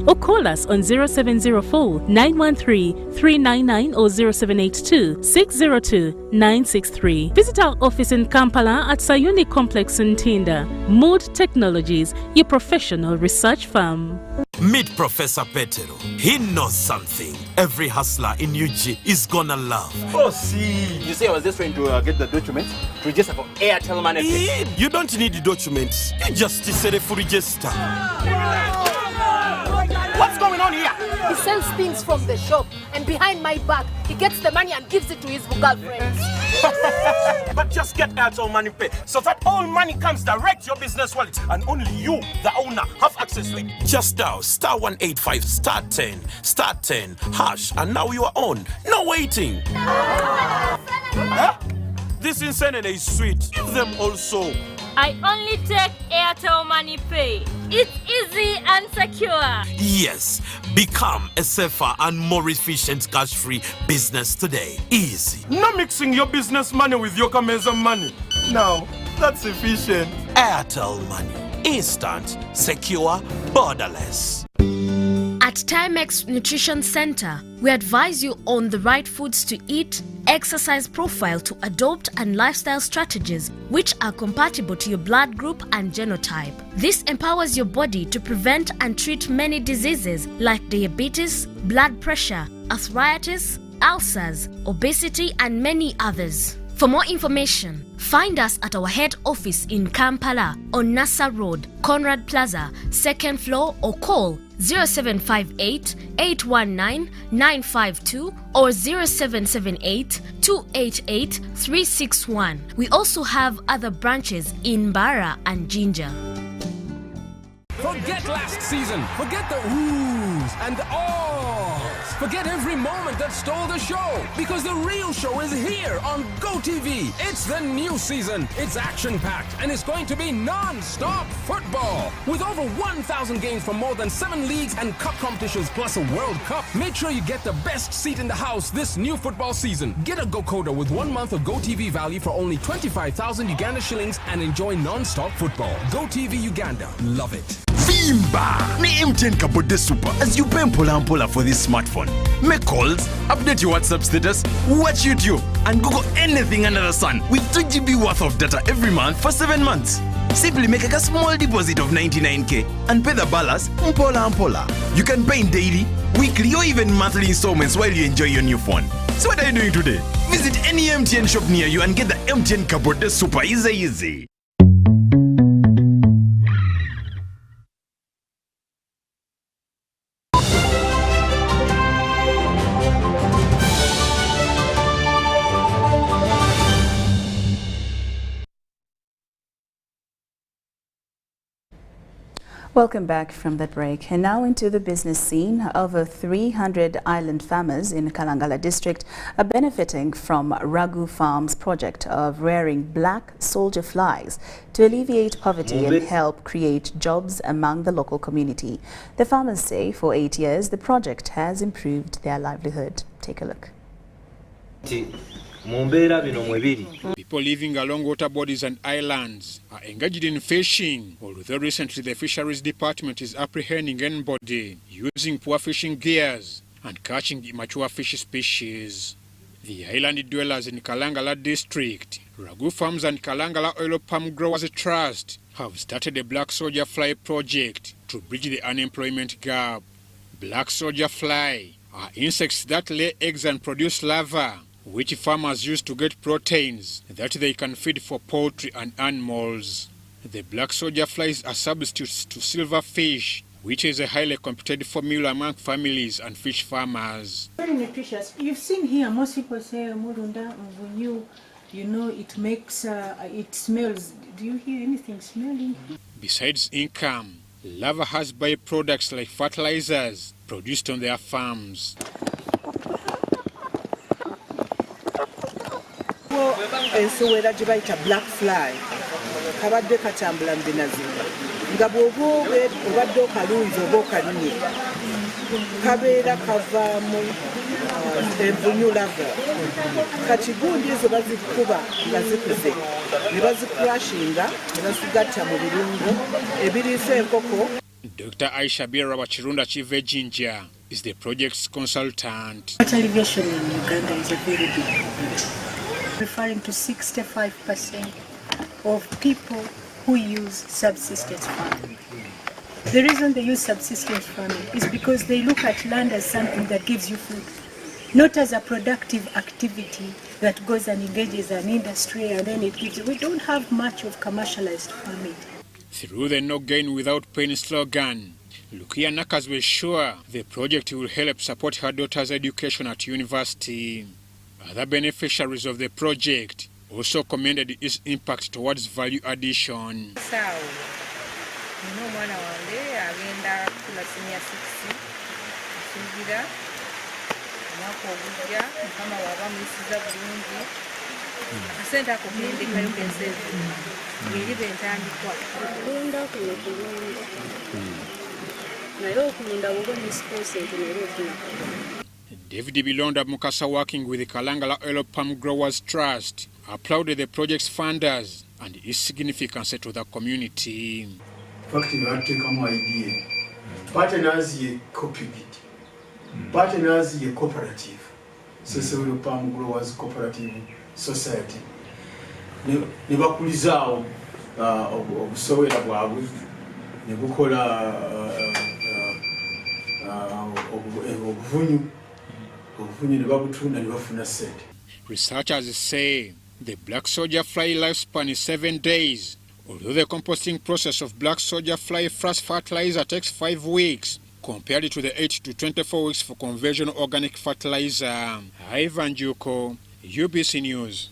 or call us on 0704 913 399 or 0782 602 963. Visit our office in Kampala at Sayuni Complex in Tinda. Mood Technologies, your professional research firm. Meet Professor Petero. He knows something every hustler in UG is gonna love. Oh, see. You say I was just trying to get the documents to register for Airtel Money. You don't need the documents. You just say to register. What's going on here? He sells things from the shop, and behind my back, he gets the money and gives it to his girlfriends. But just get Airtel Money Pay so that all money comes direct to your business wallet, and only you, the owner, have access to it. Just dial *185 *10 hash, and now you are on. No waiting. Huh? This insanity is sweet. Give them also. I only take Airtel Money Pay. It's easy and secure. Yes, become a safer and more efficient cash-free business today. Easy. Not mixing your business money with your Kameza money. No, that's efficient. Airtel Money. Instant, secure, borderless. At Timex Nutrition Center, we advise you on the right foods to eat, exercise profile to adopt, and lifestyle strategies which are compatible to your blood group and genotype. This empowers your body to prevent and treat many diseases like diabetes, blood pressure, arthritis, ulcers, obesity, and many others. For more information, find us at our head office in Kampala on Nassa Road, Conrad Plaza, 2nd floor, or call 0758 819 952 or 0778 288 361. We also have other branches in Mbara and Jinja. Forget last season. Forget the oohs and the ahs. Forget every moment that stole the show, because the real show is here on GoTV. It's the new season. It's action-packed, and it's going to be non-stop football. With over 1,000 games from more than 7 leagues and cup competitions, plus a World Cup. Make sure you get the best seat in the house this new football season. Get a GoCoder with 1 month of GoTV value for only 25,000 Uganda shillings and enjoy non-stop football. GoTV Uganda. Love it. Vimba! Ni MTN Kabode Super as you pay mpola for this smartphone. Make calls, update your WhatsApp status, watch YouTube, and Google anything under the sun with 2 GB worth of data every month for 7 months. Simply make a small deposit of 99k and pay the balance mpola. You can pay in daily, weekly, or even monthly installments while you enjoy your new phone. So what are you doing today? Visit any MTN shop near you and get the MTN Kabode Super easy. Welcome back from that break. And now into the business scene. Over 300 island farmers in Kalangala district are benefiting from Raghu Farm's project of rearing black soldier flies to alleviate poverty and help create jobs among the local community. The farmers say for 8 years the project has improved their livelihood. Take a look. People living along water bodies and islands are engaged in fishing, although recently the Fisheries Department is apprehending anybody using poor fishing gears and catching immature fish species. The island dwellers in Kalangala district, Raghu Farms and Kalangala Oil Palm Growers Trust have started a black soldier fly project to bridge the unemployment gap. Black soldier fly are insects that lay eggs and produce larvae, which farmers use to get proteins that they can feed for poultry and animals. The black soldier flies are substitutes to silverfish, which is a highly competed formula among families and fish farmers. Very nutritious. You've seen here, most people say Murunda, when you know it makes, it smells. Do you hear anything smelling? Besides income, Lava has byproducts like fertilizers produced on their farms. Ensowera gye bayita black fly kabadde katambula mbinazi nga bw'oba obadde okalunzi oba okalimye kabeera kavaamu envunyu lava kati gundi ezo bazikuba nga zikuze ne bazikurashinga ne bazigatta mu birungo ebiriisa enkoko. Dr. Aisha Bira Wachirunda Chivejinja is the project's consultant. Fertilization in Uganda is a very big problem, referring to 65% of people who use subsistence farming. The reason they use subsistence farming is because they look at land as something that gives you food, not as a productive activity that goes and engages an industry and then it gives you. We don't have much of commercialized farming. Through the No Gain Without Pain slogan, Lukia Nakas was sure the project will help support her daughter's education at university. Other beneficiaries of the project also commended its impact towards value addition. David Bilonda Mukasa, working with the Kalangala Oil Palm Growers Trust, applauded the project's funders and its significance to the community. Partners ye copied it. Partners ye cooperative. Oil Palm Growers Cooperative Society. Ne bakulizawo obusowera bwabwe ne bukola obuvunyu ne babutunda ne bafuna sente. Researchers say the black soldier fly lifespan is 7 days, although the composting process of black soldier fly frost fertilizer takes 5 weeks, compared to the 8 to 24 weeks for conventional organic fertilizer. Ivan Juko, UBC News.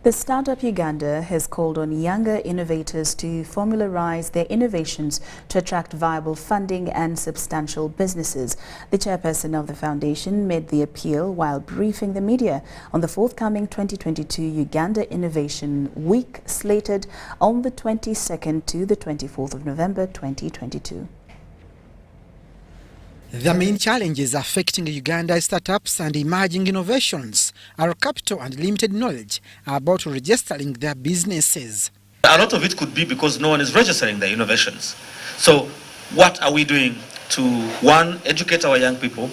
The Startup Uganda has called on younger innovators to formularize their innovations to attract viable funding and substantial businesses. The chairperson of the foundation made the appeal while briefing the media on the forthcoming 2022 Uganda Innovation Week, slated on the 22nd to the 24th of November 2022. The main challenges affecting Uganda's startups and emerging innovations are capital and limited knowledge about registering their businesses. A lot of it could be because no one is registering their innovations. So what are we doing to, one, educate our young people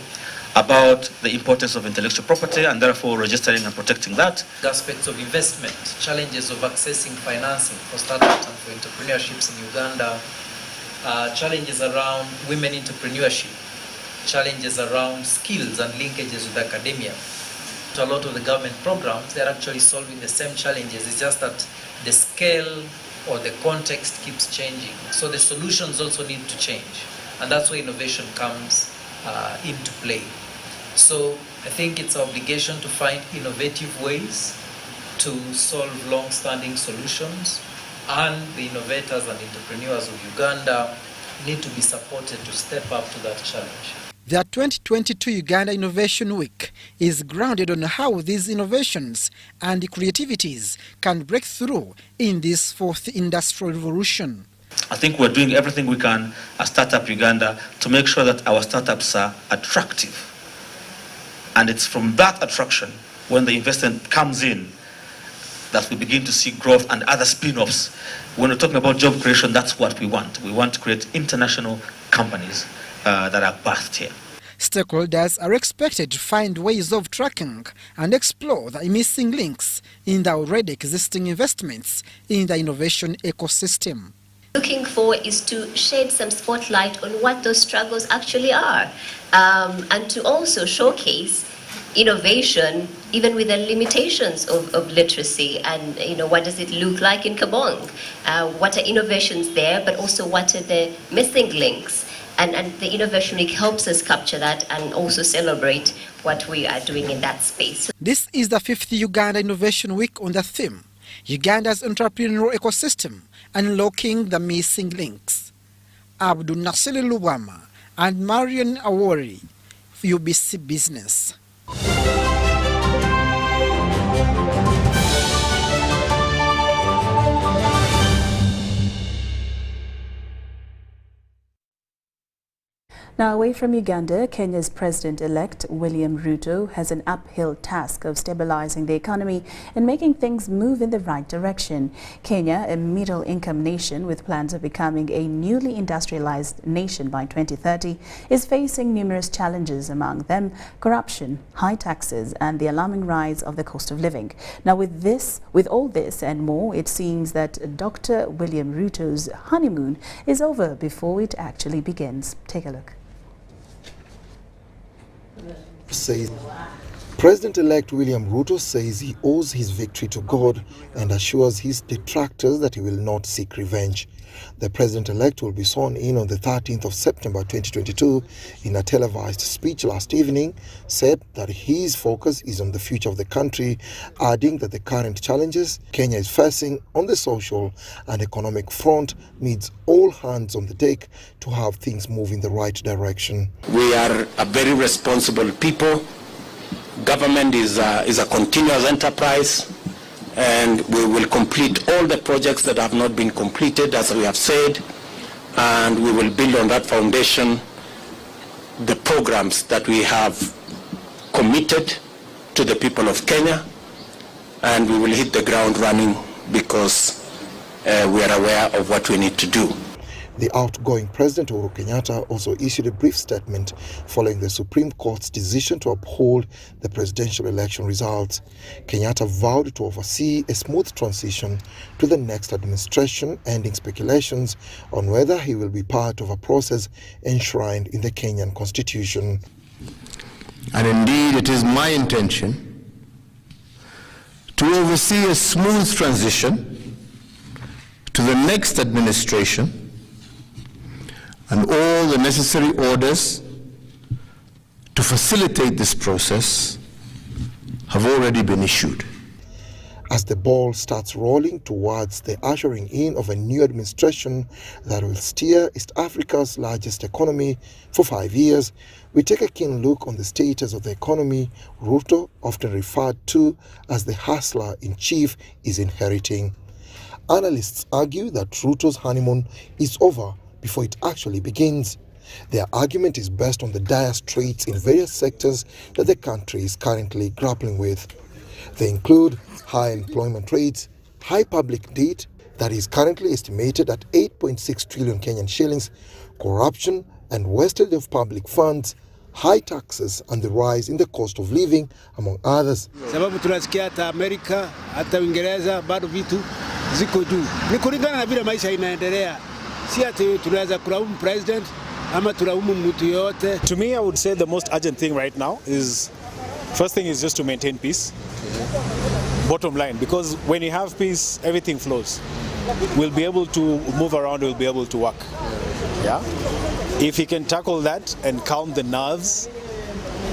about the importance of intellectual property and therefore registering and protecting that? Aspects of investment, challenges of accessing financing for startups and for entrepreneurships in Uganda, challenges around women entrepreneurship, challenges around skills and linkages with academia. To a lot of the government programs, they're actually solving the same challenges. It's just that the scale or the context keeps changing. So the solutions also need to change. And that's where innovation comes into play. So I think it's our obligation to find innovative ways to solve long-standing solutions and the innovators and entrepreneurs of Uganda need to be supported to step up to that challenge. The 2022 Uganda Innovation Week is grounded on how these innovations and creativities can break through in this fourth industrial revolution. I think we're doing everything we can as Startup Uganda to make sure that our startups are attractive. And it's from that attraction, when the investment comes in, that we begin to see growth and other spin-offs. When we're talking about job creation, that's what we want. We want to create international companies that are birthed here. Stakeholders are expected to find ways of tracking and explore the missing links in the already existing investments in the innovation ecosystem. Looking for is to shed some spotlight on what those struggles actually are, and to also showcase innovation even with the limitations of literacy, and what does it look like in Kabong, what are innovations there, but also what are the missing links, and the Innovation Week helps us capture that and also celebrate what we are doing in that space. This is the 5th Uganda Innovation Week on the theme Uganda's entrepreneurial ecosystem, unlocking the missing links. Abdul Nasili Lubama and Marion Awori, UBC Business. Now, away from Uganda, Kenya's President-elect William Ruto has an uphill task of stabilizing the economy and making things move in the right direction. Kenya, a middle-income nation with plans of becoming a newly industrialized nation by 2030, is facing numerous challenges, among them corruption, high taxes, and the alarming rise of the cost of living. Now, with all this and more, it seems that Dr. William Ruto's honeymoon is over before it actually begins. Take a look. President-elect William Ruto says he owes his victory to God and assures his detractors that he will not seek revenge. The president-elect will be sworn in on the 13th of September 2022. In a televised speech last evening, said that his focus is on the future of the country, adding that the current challenges Kenya is facing on the social and economic front needs all hands on the deck to have things move in the right direction. We are a very responsible people. Government is a continuous enterprise, and we will complete all the projects that have not been completed, as we have said, and we will build on that foundation the programs that we have committed to the people of Kenya, and we will hit the ground running because we are aware of what we need to do. The outgoing President Uhuru Kenyatta also issued a brief statement following the Supreme Court's decision to uphold the presidential election results. Kenyatta vowed to oversee a smooth transition to the next administration, ending speculations on whether he will be part of a process enshrined in the Kenyan constitution. And indeed, it is my intention to oversee a smooth transition to the next administration, and all the necessary orders to facilitate this process have already been issued. As the ball starts rolling towards the ushering in of a new administration that will steer East Africa's largest economy for 5 years, we take a keen look on the status of the economy Ruto, often referred to as the hustler-in-chief, is inheriting. Analysts argue that Ruto's honeymoon is over before it actually begins. Their argument is based on the dire straits in various sectors that the country is currently grappling with. They include high employment rates, high public debt that is currently estimated at 8.6 trillion Kenyan shillings, corruption and wastage of public funds, high taxes, and the rise in the cost of living, among others. Sababu tunasikia hata Amerika, hata Uingereza bado vitu ziko juu. Ni kulingana na vile maisha inaendelea. To me, I would say the most urgent thing right now is, first thing is just to maintain peace. Bottom line, because when you have peace, everything flows. We'll be able to move around, we'll be able to work. Yeah? If he can tackle that and calm the nerves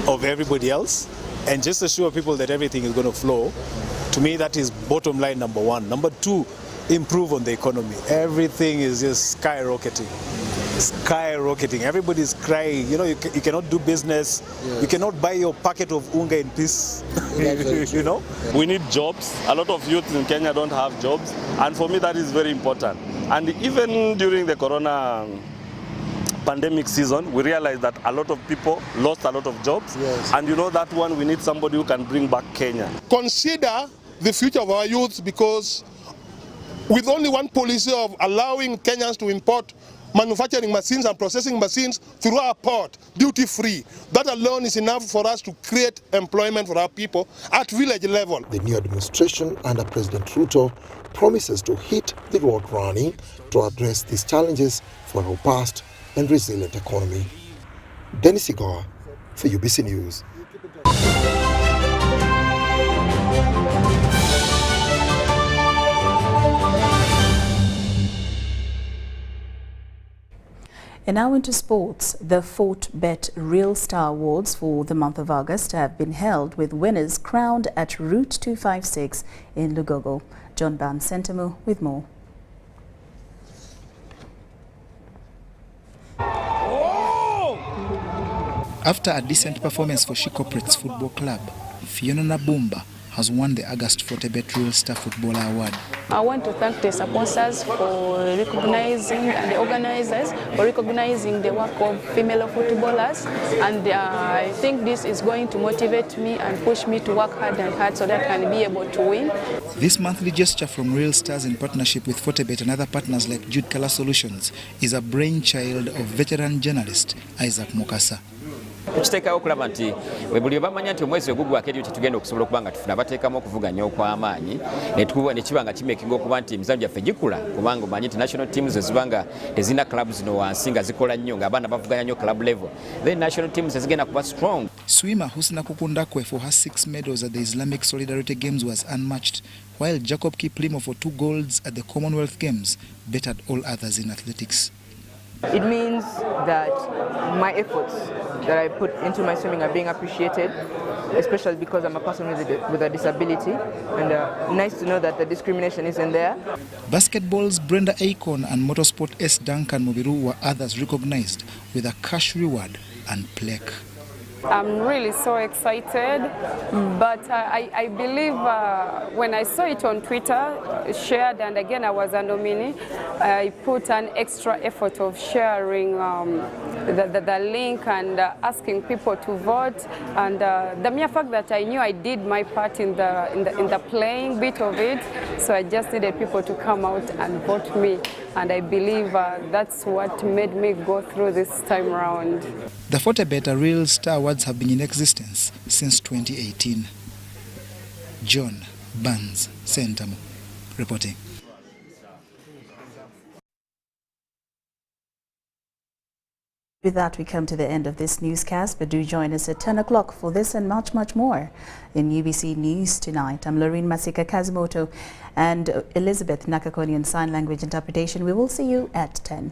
of everybody else and just assure people that everything is going to flow, to me that is bottom line number one. Number two, improve on the economy. Everything is just skyrocketing. Everybody's crying. You know, you cannot do business. Yes. You cannot buy your packet of unga in peace. You know? We need jobs. A lot of youth in Kenya don't have jobs. And for me, that is very important. And even during the corona pandemic season, we realized that a lot of people lost a lot of jobs. Yes. And you know that one, we need somebody who can bring back Kenya. Consider the future of our youth, because with only one policy of allowing Kenyans to import manufacturing machines and processing machines through our port, duty-free, that alone is enough for us to create employment for our people at village level. The new administration under President Ruto promises to hit the road running to address these challenges for a robust and resilient economy. Dennis Igor for UBC News. And now into sports. The FortBet Real Star Awards for the month of August have been held, with winners crowned at Route 256 in Lugogo. John Ban Sentamu with more. After a decent performance for She Corporates Football Club, Fiona Nabumba has won the August FortBet Real Star Footballer Award. I want to thank the sponsors for recognizing, and the organizers for recognizing the work of female footballers, and I think this is going to motivate me and push me to work hard and hard so that I can be able to win. This monthly gesture from Real Stars in partnership with FortBet and other partners like Jude Color Solutions is a brainchild of veteran journalist Isaac Mukasa. Tukiteekawo okulaba nti buli bamanya nti omwezi ogugwako eri tetugenda okusobola okuba nga tufuna bateekamu okuvuganya okw'amaanyi ne kiba nga kimekinga okuba nti emizannyo gyaffe gikula, kubanga omanyi nti national teams eziba nga tezina club zino wansi nga zikola nnyo ng'abaana bavuganya nnyo club level, then national teams ezigenda kuba strong. Swimmer Husna Kukundakwe for her 6 medals at the Islamic Solidarity Games was unmatched, while Jacob Kiplimo for 2 golds at the Commonwealth Games bettered all others in athletics. It means that my efforts that I put into my swimming are being appreciated, especially because I'm a person with a disability, and nice to know that the discrimination isn't there. Basketball's Brenda Akon and motorsport S. Duncan Mubiru were others recognized with a cash reward and plaque. I'm really so excited, but I believe when I saw it on Twitter, shared, and again I was a nominee, I put an extra effort of sharing the link and asking people to vote, and the mere fact that I knew I did my part in the playing bit of it, so I just needed people to come out and vote me, and I believe that's what made me go through this time around. The FortBet Real Star Awards have been in existence since 2018. John Barnes Sentamu reporting. With that, we come to the end of this newscast, but do join us at 10 o'clock for this and much, much more in UBC News Tonight. I'm Lorraine Masika Kazumoto and Elizabeth Nakakoni in Sign Language Interpretation. We will see you at 10.